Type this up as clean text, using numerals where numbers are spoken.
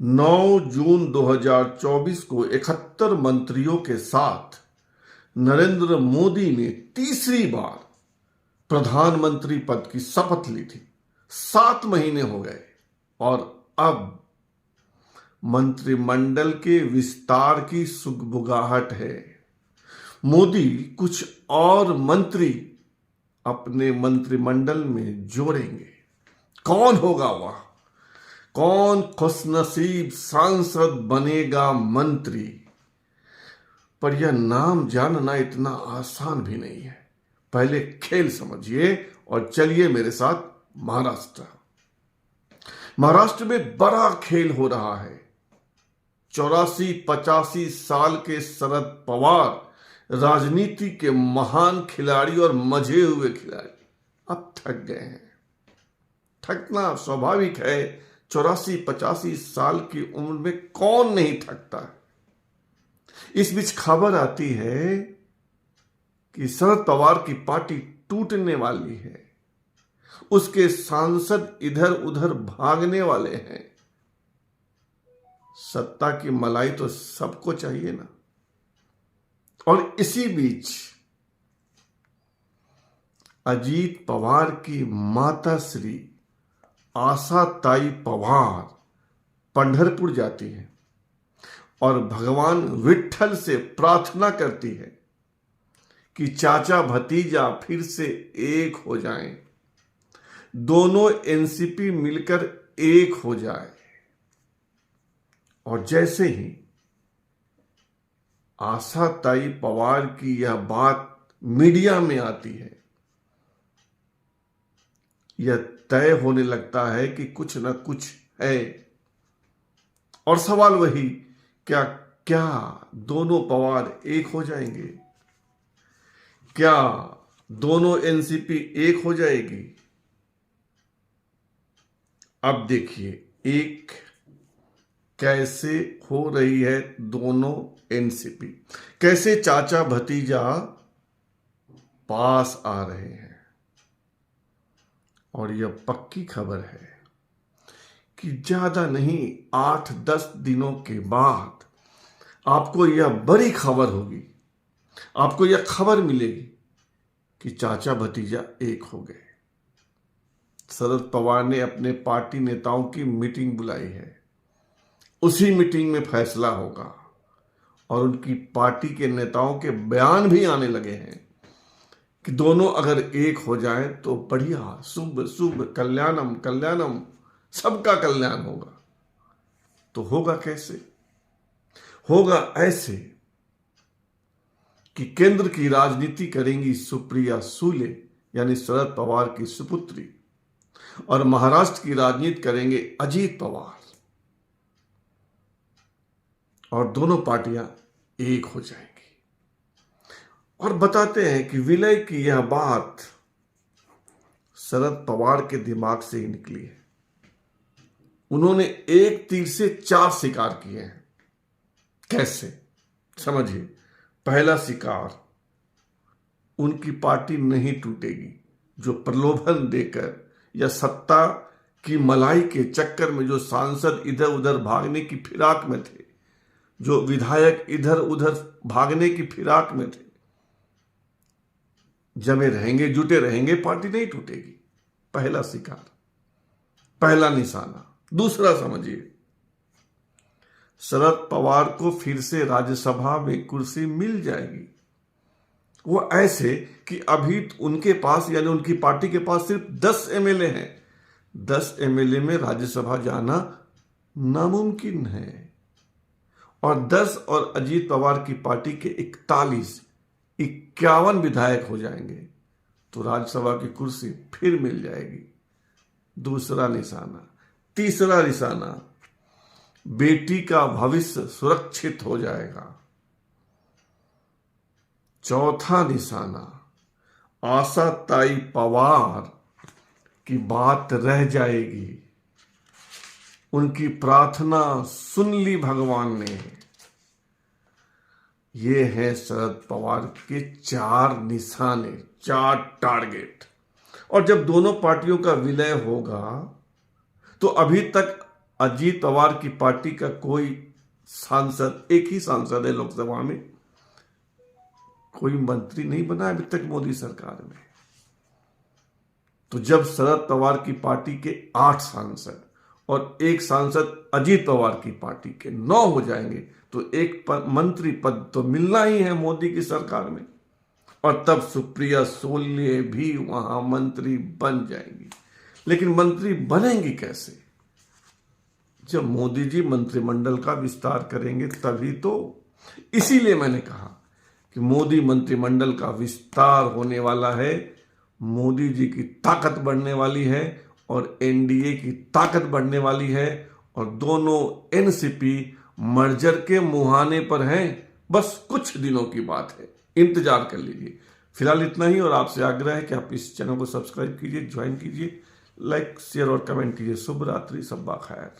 9 जून 2024 को 71 मंत्रियों के साथ नरेंद्र मोदी ने तीसरी बार प्रधानमंत्री पद की शपथ ली थी। 7 महीने हो गए और अब मंत्रिमंडल के विस्तार की सुगबुगाहट है। मोदी कुछ और मंत्री अपने मंत्रिमंडल में जोड़ेंगे। कौन होगा वह? कौन खुशनसीब सांसद बनेगा मंत्री? पर यह नाम जानना इतना आसान भी नहीं है। पहले खेल समझिए और चलिए मेरे साथ महाराष्ट्र। महाराष्ट्र में बड़ा खेल हो रहा है। 84-85 साल के शरद पवार राजनीति के महान खिलाड़ी और मजे हुए खिलाड़ी अब थक गए हैं। थकना स्वाभाविक है। 84-85 साल की उम्र में कौन नहीं थकता है। इस बीच खबर आती है कि शरद पवार की पार्टी टूटने वाली है। उसके सांसद इधर उधर भागने वाले हैं। सत्ता की मलाई तो सबको चाहिए ना। और इसी बीच अजीत पवार की माता श्री आशाताई पवार पंढरपुर जाती है और भगवान विट्ठल से प्रार्थना करती है कि चाचा भतीजा फिर से एक हो जाएं, दोनों एनसीपी मिलकर एक हो जाए। और जैसे ही आशाताई पवार की यह बात मीडिया में आती है, यह तय होने लगता है कि कुछ न कुछ है। और सवाल वही, क्या क्या दोनों पवार एक हो जाएंगे? क्या दोनों एनसीपी एक हो जाएगी? अब देखिए एक कैसे हो रही है दोनों एनसीपी, कैसे चाचा भतीजा पास आ रहे हैं। और यह पक्की खबर है कि ज्यादा नहीं 8-10 दिनों के बाद आपको यह बड़ी खबर होगी। आपको यह खबर मिलेगी कि चाचा भतीजा एक हो गए। शरद पवार ने अपने पार्टी नेताओं की मीटिंग बुलाई है। उसी मीटिंग में फैसला होगा और उनकी पार्टी के नेताओं के बयान भी आने लगे हैं कि दोनों अगर एक हो जाएं तो बढ़िया, शुभ शुभ, कल्याणम कल्याणम, सबका कल्याण होगा। तो होगा कैसे? होगा ऐसे कि केंद्र की राजनीति करेंगी सुप्रिया सुले यानी शरद पवार की सुपुत्री, और महाराष्ट्र की राजनीति करेंगे अजीत पवार, और दोनों पार्टियां एक हो जाएंगी। और बताते हैं कि विलय की यह बात शरद पवार के दिमाग से ही निकली है। उन्होंने एक तीर से 4 शिकार किए हैं। कैसे? समझिए। पहला शिकार, उनकी पार्टी नहीं टूटेगी। जो प्रलोभन देकर या सत्ता की मलाई के चक्कर में जो सांसद इधर उधर भागने की फिराक में थे, जो विधायक इधर उधर भागने की फिराक में थे, जमे रहेंगे, जुटे रहेंगे, पार्टी नहीं टूटेगी। पहला शिकार, पहला निशाना। दूसरा समझिए, शरद पवार को फिर से राज्यसभा में कुर्सी मिल जाएगी। वो ऐसे कि अभी उनके पास यानी उनकी पार्टी के पास सिर्फ 10 एमएलए हैं। 10 एमएलए में राज्यसभा जाना नामुमकिन है। और 10 और अजीत पवार की पार्टी के 51 विधायक हो जाएंगे तो राज्यसभा की कुर्सी फिर मिल जाएगी। दूसरा निशाना। तीसरा निशाना, बेटी का भविष्य सुरक्षित हो जाएगा। चौथा निशाना, आशाताई पवार की बात रह जाएगी। उनकी प्रार्थना सुन ली भगवान ने। ये है शरद पवार के 4 निशाने, 4 टारगेट। और जब दोनों पार्टियों का विलय होगा तो अभी तक अजीत पवार की पार्टी का कोई सांसद, एक ही सांसद है लोकसभा में, कोई मंत्री नहीं बना अभी तक मोदी सरकार में। तो जब शरद पवार की पार्टी के 8 सांसद और एक सांसद अजीत पवार की पार्टी के 9 हो जाएंगे तो एक मंत्री पद तो मिलना ही है मोदी की सरकार में, और तब सुप्रिया सोले भी वहां मंत्री बन जाएंगी। लेकिन मंत्री बनेंगी कैसे? जब मोदी जी मंत्रिमंडल का विस्तार करेंगे तभी तो। इसीलिए मैंने कहा कि मोदी मंत्रिमंडल का विस्तार होने वाला है, मोदी जी की ताकत बढ़ने वाली है और एनडीए की ताकत बढ़ने वाली है, और दोनों एनसीपी मर्जर के मुहाने पर हैं। बस कुछ दिनों की बात है, इंतजार कर लीजिए। फिलहाल इतना ही, और आपसे आग्रह है कि आप इस चैनल को सब्सक्राइब कीजिए, ज्वाइन कीजिए, लाइक शेयर और कमेंट कीजिए। शुभ रात्रि, सब्बा खैर।